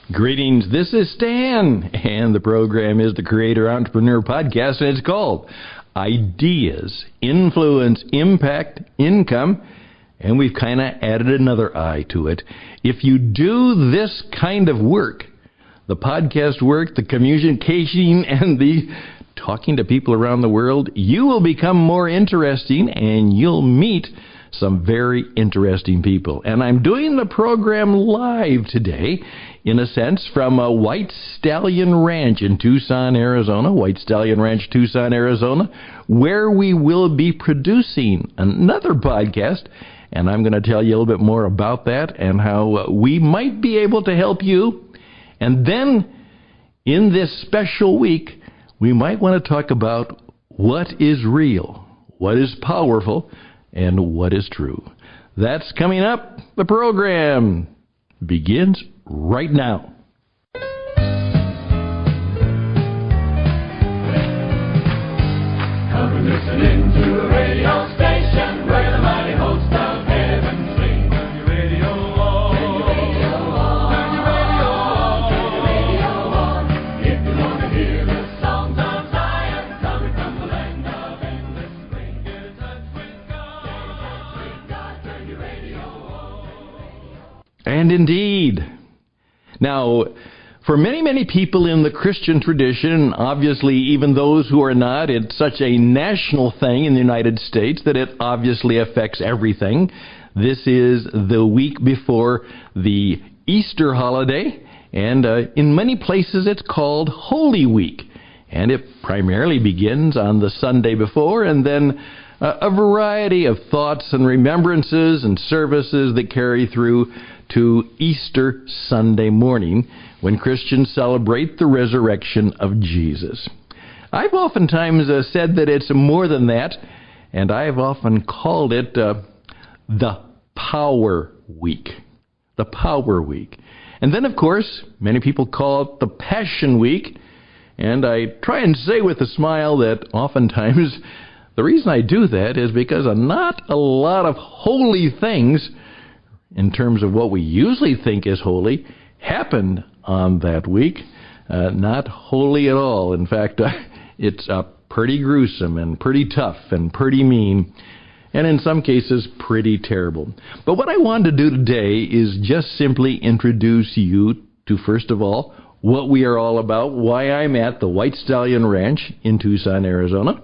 Greetings, this is Stan, and the program is the Creator Entrepreneur Podcast, and it's called Ideas, Influence, Impact, Income, and we've kind of added another I to it. If you do this kind of work, the podcast work, the communication, and the talking to people around the world, you will become more interesting, and you'll meet some very interesting people. And I'm doing the program live today, in a sense, from a White Stallion Ranch in Tucson, Arizona, White Stallion Ranch, Tucson, Arizona, where we will be producing another podcast. And I'm going to tell you a little bit more about that and how we might be able to help you. And then, in this special week, we might want to talk about what is real, what is powerful, and what is true. That's coming up. The program begins right now. Come and listen in to a radio station where the mighty host of heaven sing. Turn your radio on. Turn your radio on. Turn your radio on. Turn your radio on. If you want to hear the songs of Zion coming from the land of endless spring, get in touch with God. Get in touch with God. Turn your radio on. And indeed. Now, for many, many people in the Christian tradition, obviously even those who are not, it's such a national thing in the United States that it obviously affects everything. This is the week before the Easter holiday, and in many places it's called Holy Week. And it primarily begins on the Sunday before, and then a variety of thoughts and remembrances and services that carry through to Easter Sunday morning, when Christians celebrate the resurrection of Jesus. I've oftentimes said that it's more than that, and I've often called it the Power Week. The Power Week. And then, of course, many people call it the Passion Week, and I try and say with a smile that oftentimes the reason I do that is because not a lot of holy things, in terms of what we usually think is holy, happened on that week. Not holy at all. In fact, it's pretty gruesome and pretty tough and pretty mean, and in some cases pretty terrible. But what I wanted to do today is just simply introduce you to, first of all, what we are all about, why I'm at the White Stallion Ranch in Tucson, Arizona.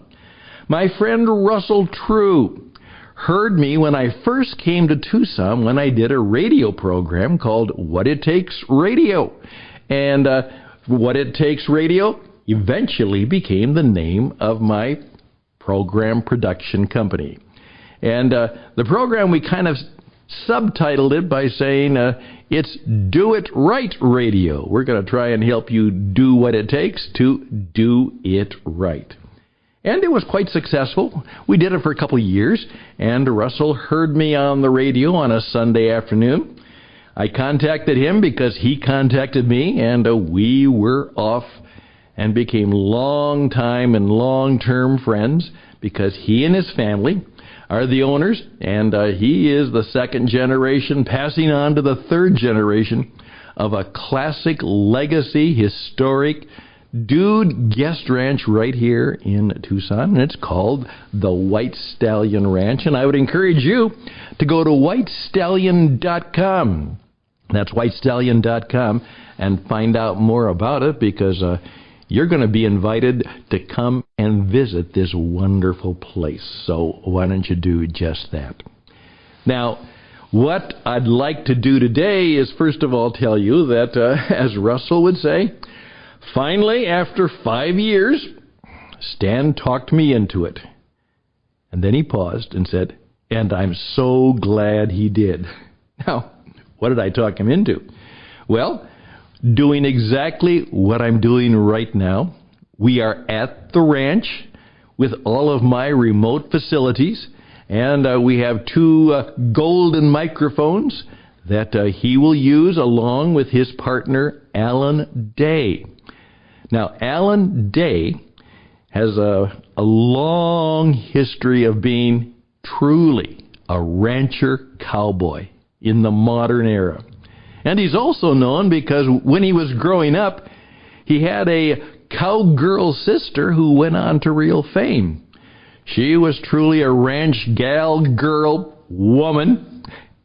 My friend Russell True heard me when I first came to Tucson when I did a radio program called What It Takes Radio. And What It Takes Radio eventually became the name of my program production company. And the program, we kind of subtitled it by saying it's Do It Right Radio. We're going to try and help you do what it takes to do it right. And it was quite successful. We did it for a couple of years, and Russell heard me on the radio on a Sunday afternoon. I contacted him because he contacted me, and we were off and became long-time and long-term friends because he and his family are the owners, and he is the second generation passing on to the third generation of a classic, legacy, historic Guest Ranch right here in Tucson, and it's called the White Stallion Ranch. And I would encourage you to go to whitestallion.com. That's whitestallion.com, and find out more about it, because you're going to be invited to come and visit this wonderful place. So why don't you do just that? Now, what I'd like to do today is, first of all, tell you that, as Russell would say, finally, after 5 years, Stan talked me into it. And then he paused and said, and I'm so glad he did. Now, what did I talk him into? Well, doing exactly what I'm doing right now. We are at the ranch with all of my remote facilities, and we have two golden microphones that he will use along with his partner, Alan Day. Now, Alan Day has a long history of being truly a rancher cowboy in the modern era. And he's also known because when he was growing up, he had a cowgirl sister who went on to real fame. She was truly a ranch gal girl woman,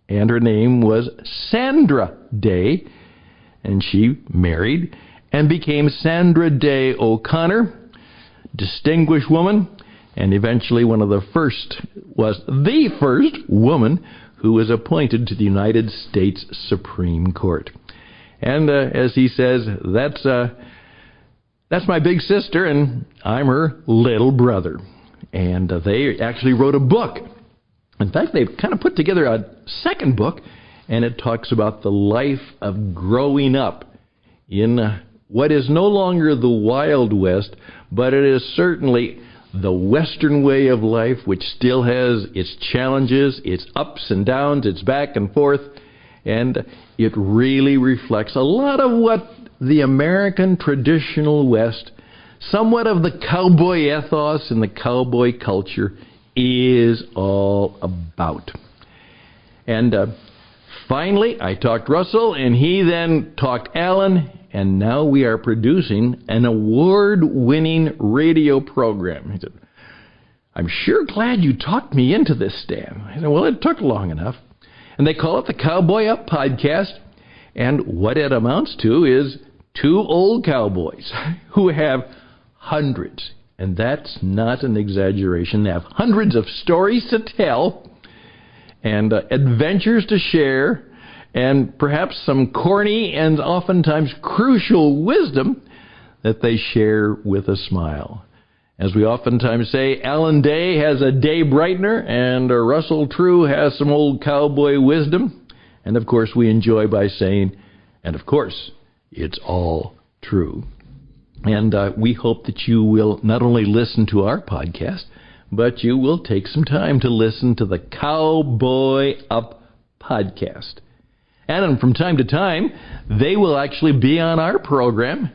and her name was Sandra Day, and she married and became Sandra Day O'Connor, distinguished woman, and eventually the first woman who was appointed to the United States Supreme Court. And as he says, that's my big sister, and I'm her little brother. And they actually wrote a book. In fact, they've kind of put together a second book, and it talks about the life of growing up in what is no longer the Wild West, but it is certainly the Western way of life, which still has its challenges, its ups and downs, its back and forth, and it really reflects a lot of what the American traditional West, somewhat of the cowboy ethos and the cowboy culture, is all about. And finally, I talked Russell, and he then talked Alan, and now we are producing an award-winning radio program. He said, I'm sure glad you talked me into this, Stan. I said, well, it took long enough. And they call it the Cowboy Up Podcast, and what it amounts to is two old cowboys who have hundreds, and that's not an exaggeration, they have hundreds of stories to tell and adventures to share, and perhaps some corny and oftentimes crucial wisdom that they share with a smile. As we oftentimes say, Alan Day has a day brightener, and Russell True has some old cowboy wisdom. And of course we enjoy by saying, and of course, it's all true. And we hope that you will not only listen to our podcast, but you will take some time to listen to the Cowboy Up Podcast. And from time to time, they will actually be on our program.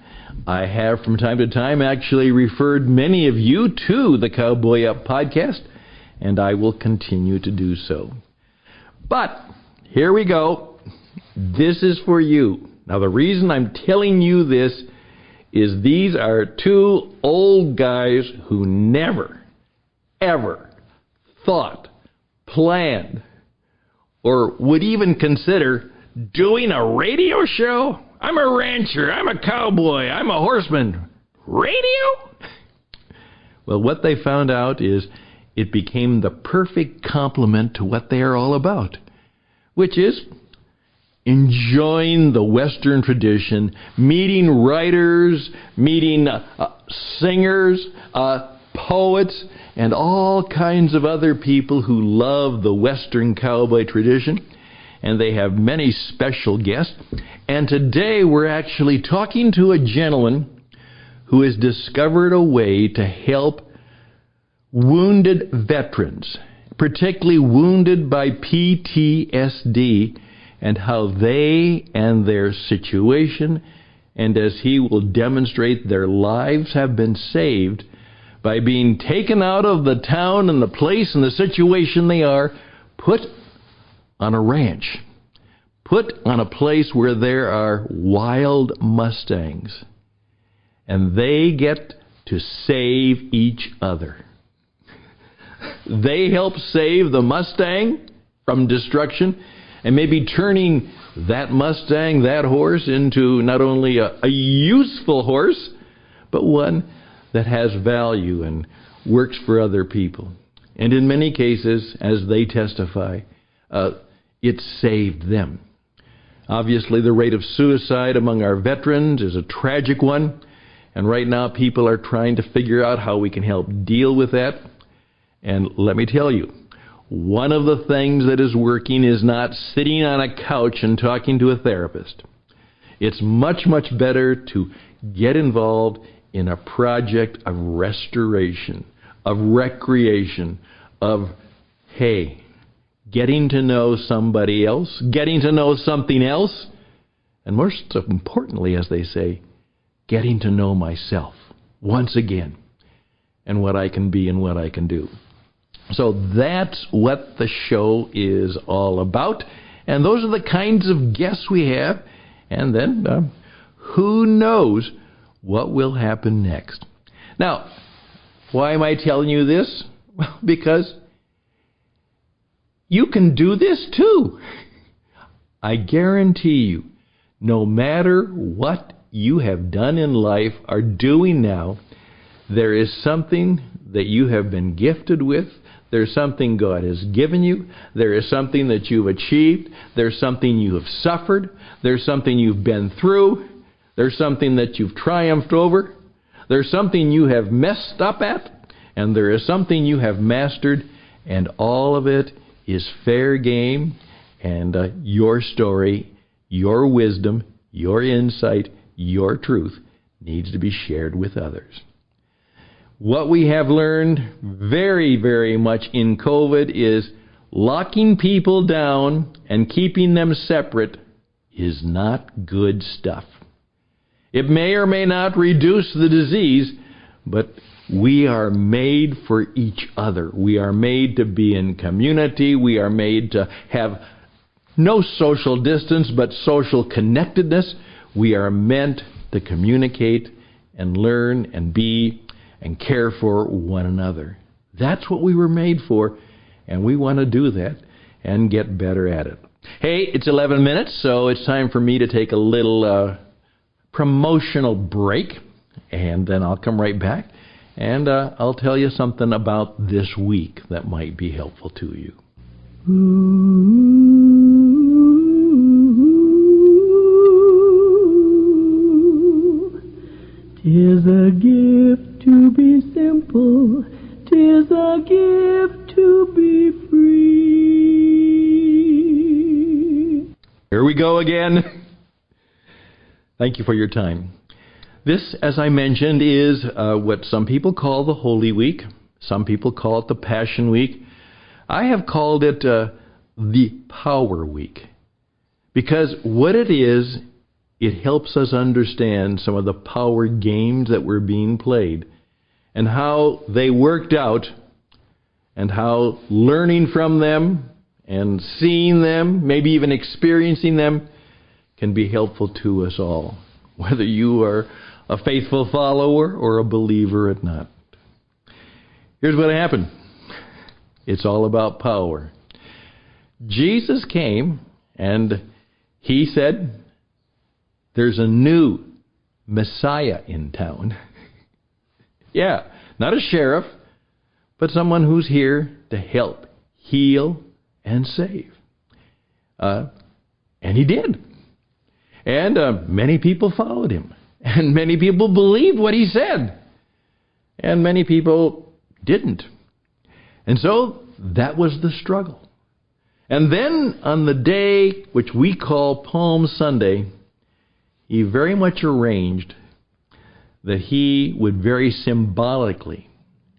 I have from time to time actually referred many of you to the Cowboy Up Podcast, and I will continue to do so. But here we go. This is for you. Now, the reason I'm telling you this is these are two old guys who never, ever thought, planned, or would even consider doing a radio show. I'm a rancher, I'm a cowboy, I'm a horseman. Radio? Well, what they found out is it became the perfect complement to what they are all about, which is enjoying the Western tradition, meeting writers, meeting singers, poets, and all kinds of other people who love the Western cowboy tradition. And they have many special guests. And today we're actually talking to a gentleman who has discovered a way to help wounded veterans, particularly wounded by PTSD, and how they and their situation, and as he will demonstrate, their lives have been saved by being taken out of the town and the place and the situation they are, put on a ranch, put on a place where there are wild Mustangs, and they get to save each other. They help save the Mustang from destruction, and maybe turning that Mustang, that horse, into not only a useful horse, but one that has value and works for other people. And in many cases, as they testify, it saved them. Obviously, the rate of suicide among our veterans is a tragic one, and right now people are trying to figure out how we can help deal with that. And let me tell you, one of the things that is working is not sitting on a couch and talking to a therapist. It's much, much better to get involved in a project of restoration, of recreation, of, hey, getting to know somebody else, getting to know something else, and most importantly, as they say, getting to know myself once again, and what I can be and what I can do. So that's what the show is all about. And those are the kinds of guests we have. And then who knows what will happen next. Now, why am I telling you this? Well, because you can do this too. I guarantee you, no matter what you have done in life, are doing now, there is something that you have been gifted with. There's something God has given you. There is something that you've achieved. There's something you have suffered. There's something you've been through. There's something that you've triumphed over. There's something you have messed up at. And there is something you have mastered. And all of it is fair game. And your story, your wisdom, your insight, your truth needs to be shared with others. What we have learned very, very much in COVID is locking people down and keeping them separate is not good stuff. It may or may not reduce the disease, but we are made for each other. We are made to be in community. We are made to have no social distance, but social connectedness. We are meant to communicate and learn and be and care for one another. That's what we were made for, and we want to do that and get better at it. Hey, it's 11 minutes, so it's time for me to take a little promotional break, and then I'll come right back, and I'll tell you something about this week that might be helpful to you. Tis a gift to be simple, 'tis a gift to be free. Here we go again. Thank you for your time. This, as I mentioned, is what some people call the Holy Week. Some people call it the Passion Week. I have called it the Power Week, because what it is, it helps us understand some of the power games that were being played and how they worked out, and how learning from them and seeing them, maybe even experiencing them, can be helpful to us all, whether you are a faithful follower or a believer or not. Here's what happened. It's all about power. Jesus came and he said, there's a new Messiah in town. Yeah, not a sheriff, but someone who's here to help, heal, and save. And he did. And many people followed him. And many people believed what he said. And many people didn't. And so that was the struggle. And then on the day which we call Palm Sunday, he very much arranged that he would very symbolically,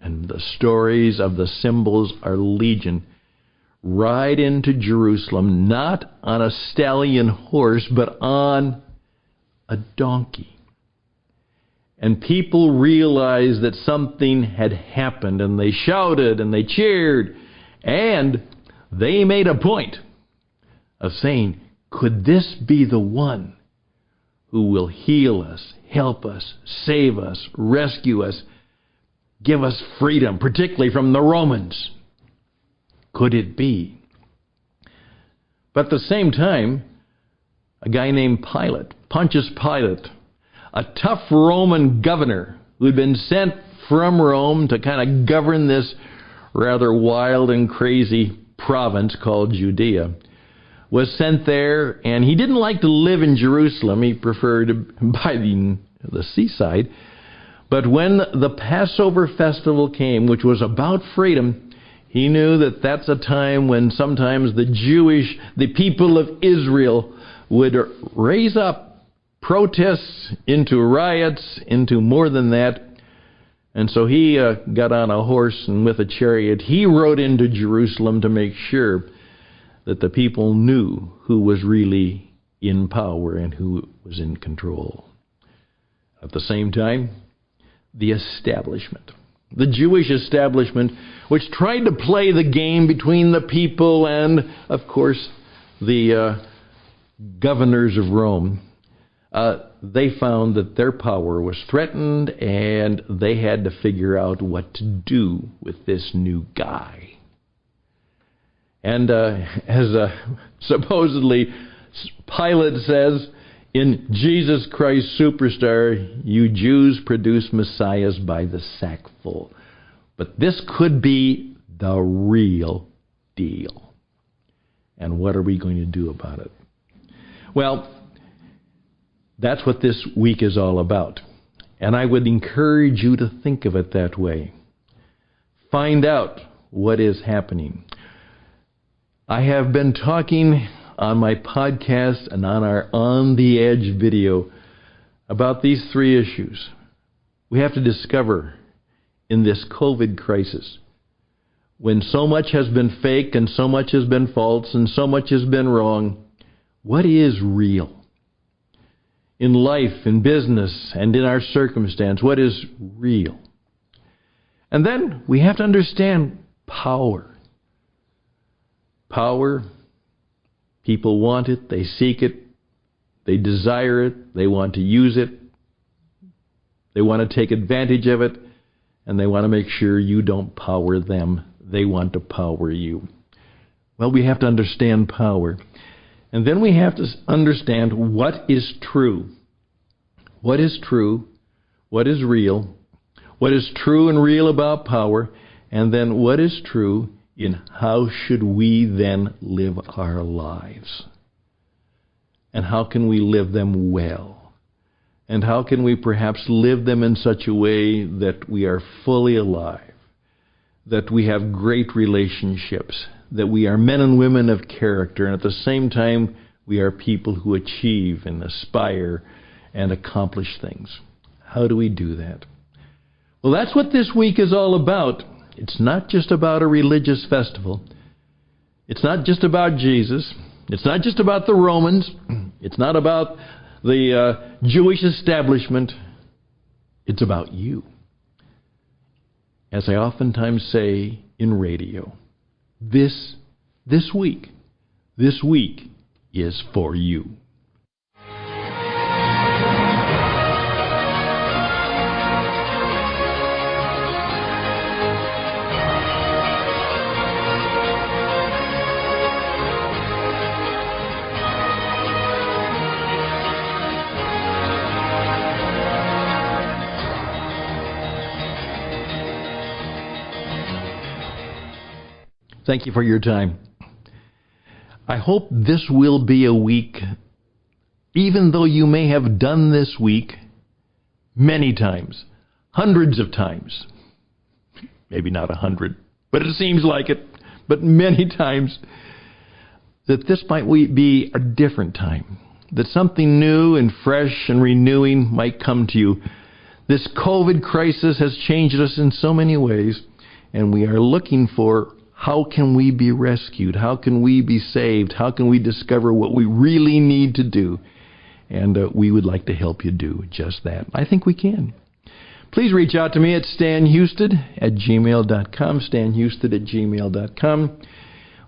and the stories of the symbols are legion, ride into Jerusalem, not on a stallion horse, but on a donkey. And people realized that something had happened, and they shouted and they cheered, and they made a point of saying, could this be the one who will heal us, help us, save us, rescue us, give us freedom, particularly from the Romans? Could it be? But at the same time, a guy named Pilate, Pontius Pilate, a tough Roman governor who had been sent from Rome to kind of govern this rather wild and crazy province called Judea, was sent there, and he didn't like to live in Jerusalem. He preferred by the seaside. But when the Passover festival came, which was about freedom, he knew that that's a time when sometimes the people of Israel would raise up protests into riots, into more than that. And so he got on a horse, and with a chariot, he rode into Jerusalem to make sure that the people knew who was really in power and who was in control. At the same time, the establishment, the Jewish establishment, which tried to play the game between the people and, of course, the governors of Rome, they found that their power was threatened, and they had to figure out what to do with this new guy. And as supposedly Pilate says, in Jesus Christ Superstar, you Jews produce messiahs by the sackful. But this could be the real deal. And what are we going to do about it? Well, that's what this week is all about. And I would encourage you to think of it that way. Find out what is happening. I have been talking on my podcast and on our On the Edge video about these three issues. We have to discover in this COVID crisis, when so much has been fake and so much has been false and so much has been wrong, what is real? In life, in business, and in our circumstance, what is real? And then we have to understand power. Power, people want it, they seek it, they desire it, they want to use it, they want to take advantage of it, and they want to make sure you don't power them. They want to power you. Well, we have to understand power. And then we have to understand what is true. What is true? What is real? What is true and real about power? And then what is true in how should we then live our lives? And how can we live them well? And how can we perhaps live them in such a way that we are fully alive, that we have great relationships, that we are men and women of character, and at the same time we are people who achieve and aspire and accomplish things. How do we do that? Well, that's what this week is all about. It's not just about a religious festival. It's not just about Jesus. It's not just about the Romans. It's not about the Jewish establishment. It's about you. As I oftentimes say in radio, this week is for you. Thank you for your time. I hope this will be a week, even though you may have done this week many times, hundreds of times, maybe not 100, but it seems like it, but many times, that this might be a different time, that something new and fresh and renewing might come to you. This COVID crisis has changed us in so many ways, and we are looking for how can we be rescued? How can we be saved? How can we discover what we really need to do? And we would like to help you do just that. I think we can. Please reach out to me at stanhouston@gmail.com, stanhouston@gmail.com.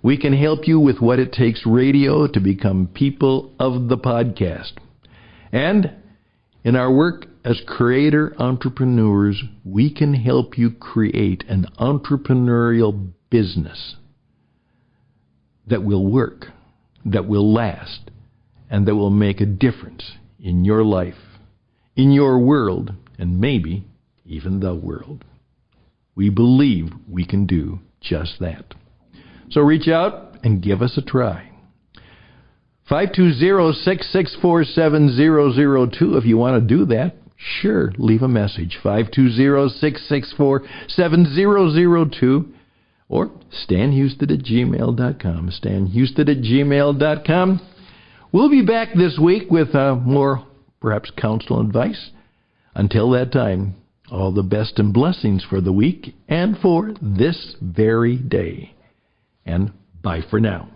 We can help you with what it takes radio to become people of the podcast. And in our work as creator entrepreneurs, we can help you create an entrepreneurial business that will work, that will last, and that will make a difference in your life, in your world, and maybe even the world. We believe we can do just that. So reach out and give us a try. 520-664-7002 if you want to do that. Sure, leave a message. 520-664-7002. Or stanhouston@gmail.com. stanhouston@gmail.com. We'll be back this week with more, perhaps, counsel and advice. Until that time, all the best and blessings for the week and for this very day. And bye for now.